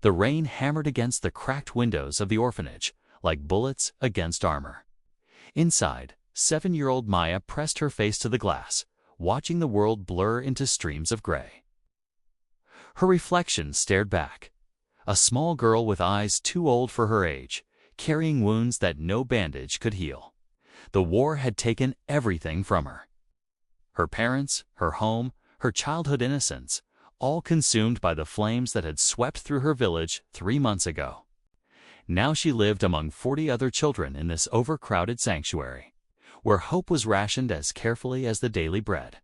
The rain hammered against the cracked windows of the orphanage, like bullets against armor. Inside, 7-year-old Maya pressed her face to the glass, watching the world blur into streams of gray. Her reflection stared back. A small girl with eyes too old for her age, carrying wounds that no bandage could heal. The war had taken everything from her. Her parents, her home, her childhood innocence, all consumed by the flames that had swept through her village 3 months ago. Now she lived among 40 other children in this overcrowded sanctuary, where hope was rationed as carefully as the daily bread.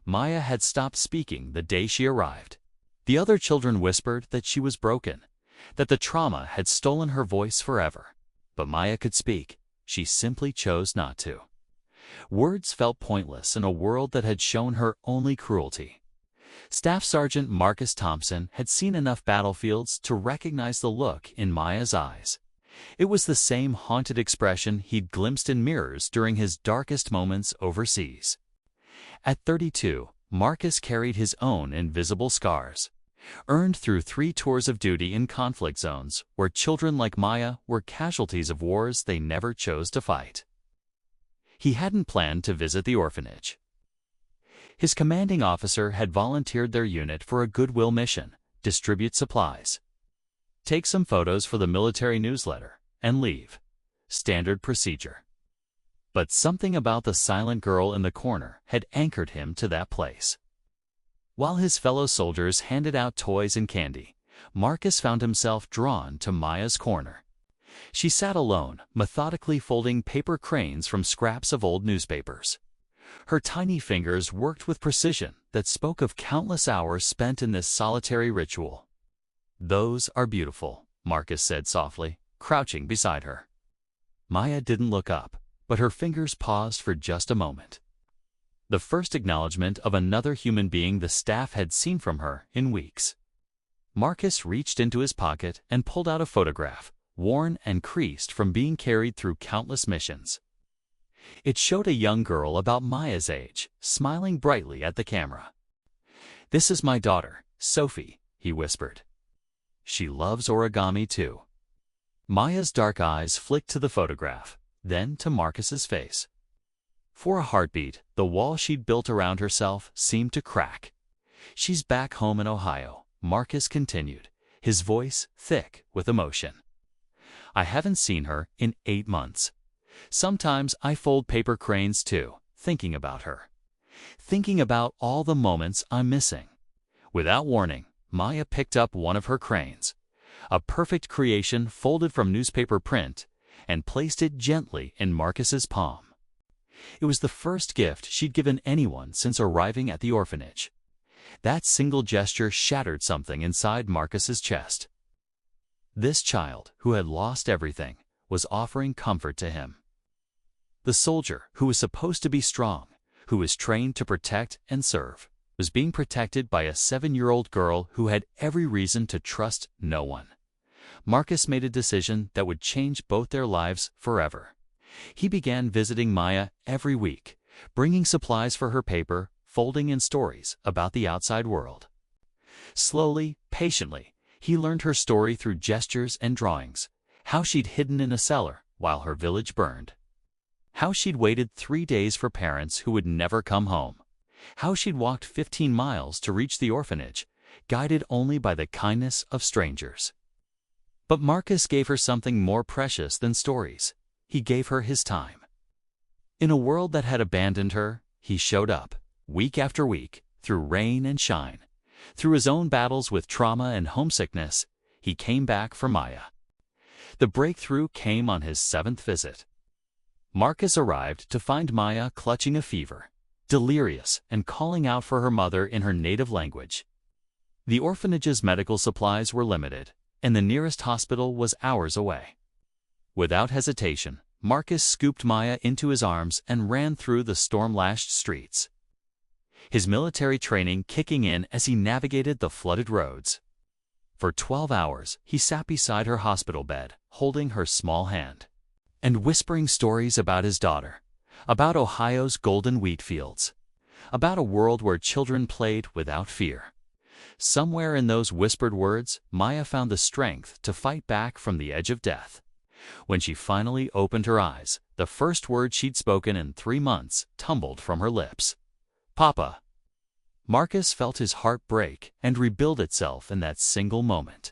Maya had stopped speaking the day she arrived. The other children whispered that she was broken, that the trauma had stolen her voice forever. But Maya could speak. She simply chose not to. Words felt pointless in a world that had shown her only cruelty. Staff Sergeant Marcus Thompson had seen enough battlefields to recognize the look in Maya's eyes. It was the same haunted expression he'd glimpsed in mirrors during his darkest moments overseas. At 32, Marcus carried his own invisible scars, earned through 3 tours of duty in conflict zones where children like Maya were casualties of wars they never chose to fight. He hadn't planned to visit the orphanage. His commanding officer had volunteered their unit for a goodwill mission, distribute supplies, take some photos for the military newsletter, and leave. Standard procedure. But something about the silent girl in the corner had anchored him to that place. While his fellow soldiers handed out toys and candy, Marcus found himself drawn to Maya's corner. She sat alone, methodically folding paper cranes from scraps of old newspapers. Her tiny fingers worked with precision that spoke of countless hours spent in this solitary ritual. "Those are beautiful," Marcus said softly, crouching beside her. Maya didn't look up, but her fingers paused for just a moment. The first acknowledgement of another human being the staff had seen from her in weeks. Marcus reached into his pocket and pulled out a photograph, worn and creased from being carried through countless missions. It showed a young girl about Maya's age, smiling brightly at the camera. "This is my daughter, Sophie," he whispered. "She loves origami too." Maya's dark eyes flicked to the photograph, then to Marcus's face. For a heartbeat, the wall she'd built around herself seemed to crack. "She's back home in Ohio," Marcus continued, his voice thick with emotion. "I haven't seen her in 8 months. Sometimes I fold paper cranes too, thinking about her. Thinking about all the moments I'm missing." Without warning, Maya picked up one of her cranes, a perfect creation folded from newspaper print, and placed it gently in Marcus's palm. It was the first gift she'd given anyone since arriving at the orphanage. That single gesture shattered something inside Marcus's chest. This child, who had lost everything, was offering comfort to him. The soldier, who was supposed to be strong, who was trained to protect and serve, was being protected by a 7-year-old girl who had every reason to trust no one. Marcus made a decision that would change both their lives forever. He began visiting Maya every week, bringing supplies for her paper, folding in stories about the outside world. Slowly, patiently, he learned her story through gestures and drawings, how she'd hidden in a cellar while her village burned, how she'd waited 3 days for parents who would never come home, how she'd walked 15 miles to reach the orphanage, guided only by the kindness of strangers. But Marcus gave her something more precious than stories. He gave her his time. In a world that had abandoned her, he showed up, week after week, through rain and shine. Through his own battles with trauma and homesickness, he came back for Maya. The breakthrough came on his 7th visit. Marcus arrived to find Maya clutching a fever, delirious and calling out for her mother in her native language. The orphanage's medical supplies were limited, and the nearest hospital was hours away. Without hesitation, Marcus scooped Maya into his arms and ran through the storm-lashed streets, his military training kicking in as he navigated the flooded roads. For 12 hours, he sat beside her hospital bed, holding her small hand, and whispering stories about his daughter, about Ohio's golden wheat fields, about a world where children played without fear. Somewhere in those whispered words, Maya found the strength to fight back from the edge of death. When she finally opened her eyes, the first word she'd spoken in 3 months tumbled from her lips. "Papa." Marcus felt his heart break and rebuild itself in that single moment.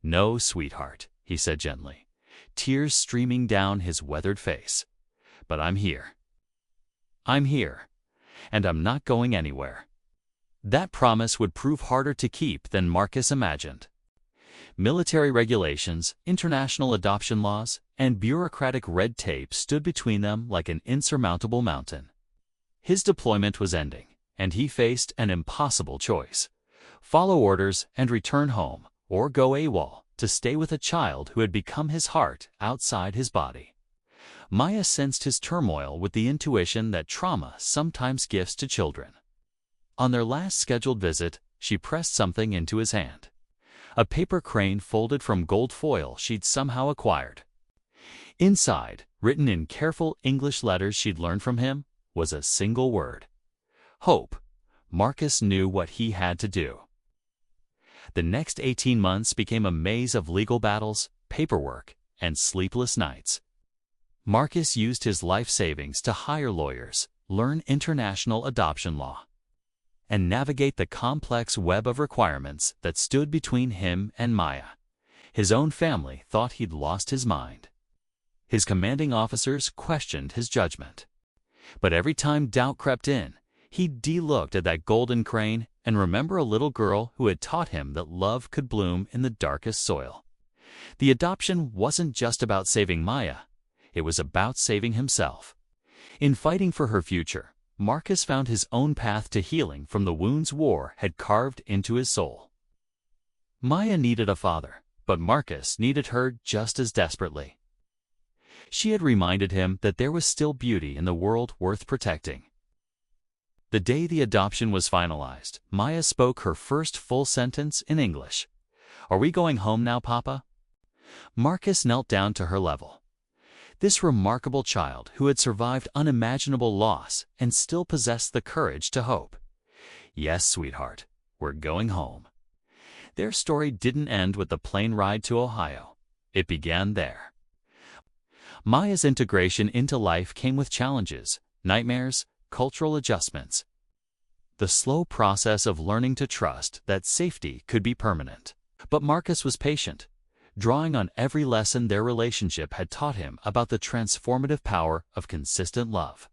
"No, sweetheart," he said gently, tears streaming down his weathered face. "But I'm here. I'm here, and I'm not going anywhere." That promise would prove harder to keep than Marcus imagined. Military regulations, international adoption laws, and bureaucratic red tape stood between them like an insurmountable mountain. His deployment was ending, and he faced an impossible choice: follow orders and return home, or go AWOL to stay with a child who had become his heart outside his body. Maya sensed his turmoil with the intuition that trauma sometimes gifts to children. On their last scheduled visit, she pressed something into his hand. A paper crane folded from gold foil she'd somehow acquired. Inside, written in careful English letters she'd learned from him, was a single word: hope. Marcus knew what he had to do. The next 18 months became a maze of legal battles, paperwork, and sleepless nights. Marcus used his life savings to hire lawyers, learn international adoption law, and navigate the complex web of requirements that stood between him and Maya. His own family thought he'd lost his mind. His commanding officers questioned his judgment. But every time doubt crept in, he'd de-looked at that golden crane and remember a little girl who had taught him that love could bloom in the darkest soil. The adoption wasn't just about saving Maya. It was about saving himself. In fighting for her future, Marcus found his own path to healing from the wounds war had carved into his soul. Maya needed a father, but Marcus needed her just as desperately. She had reminded him that there was still beauty in the world worth protecting. The day the adoption was finalized, Maya spoke her first full sentence in English. "Are we going home now, Papa?" Marcus knelt down to her level. This remarkable child who had survived unimaginable loss and still possessed the courage to hope. "Yes, sweetheart, we're going home." Their story didn't end with the plane ride to Ohio. It began there. Maya's integration into life came with challenges, nightmares, cultural adjustments. The slow process of learning to trust that safety could be permanent. But Marcus was patient, drawing on every lesson their relationship had taught him about the transformative power of consistent love.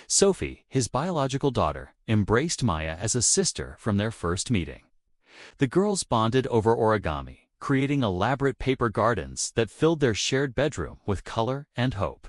Sophie, his biological daughter, embraced Maya as a sister from their first meeting. The girls bonded over origami, creating elaborate paper gardens that filled their shared bedroom with color and hope.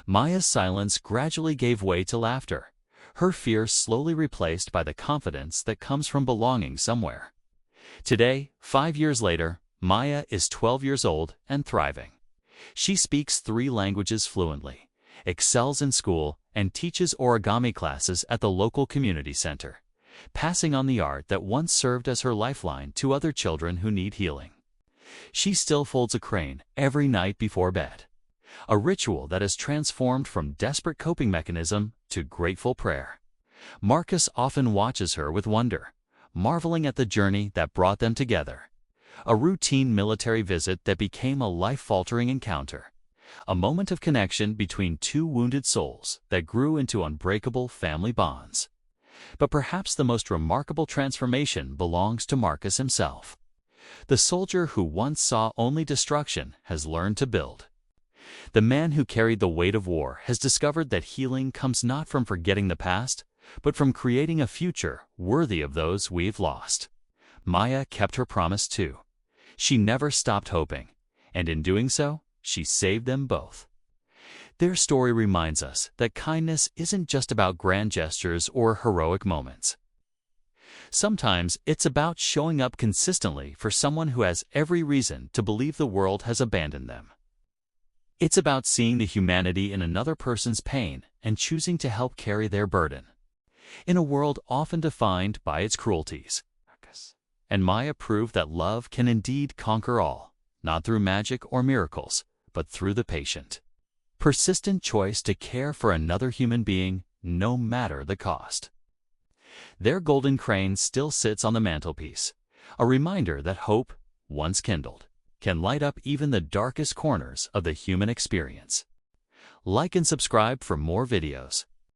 Maya's silence gradually gave way to laughter, her fear slowly replaced by the confidence that comes from belonging somewhere. Today, 5 years later, Maya is 12 years old and thriving. She speaks 3 languages fluently, excels in school, and teaches origami classes at the local community center, passing on the art that once served as her lifeline to other children who need healing. She still folds a crane every night before bed, a ritual that has transformed from desperate coping mechanism to grateful prayer. Marcus often watches her with wonder, marveling at the journey that brought them together. A routine military visit that became a life-altering encounter, a moment of connection between 2 wounded souls that grew into unbreakable family bonds. But perhaps the most remarkable transformation belongs to Marcus himself. The soldier who once saw only destruction has learned to build. The man who carried the weight of war has discovered that healing comes not from forgetting the past, but from creating a future worthy of those we've lost. Maya kept her promise too. She never stopped hoping, and in doing so, she saved them both. Their story reminds us that kindness isn't just about grand gestures or heroic moments. Sometimes it's about showing up consistently for someone who has every reason to believe the world has abandoned them. It's about seeing the humanity in another person's pain and choosing to help carry their burden. In a world often defined by its cruelties, and Maya proved that love can indeed conquer all, not through magic or miracles, but through the patient, persistent choice to care for another human being, no matter the cost. Their golden crane still sits on the mantelpiece, a reminder that hope, once kindled, can light up even the darkest corners of the human experience. Like and subscribe for more videos.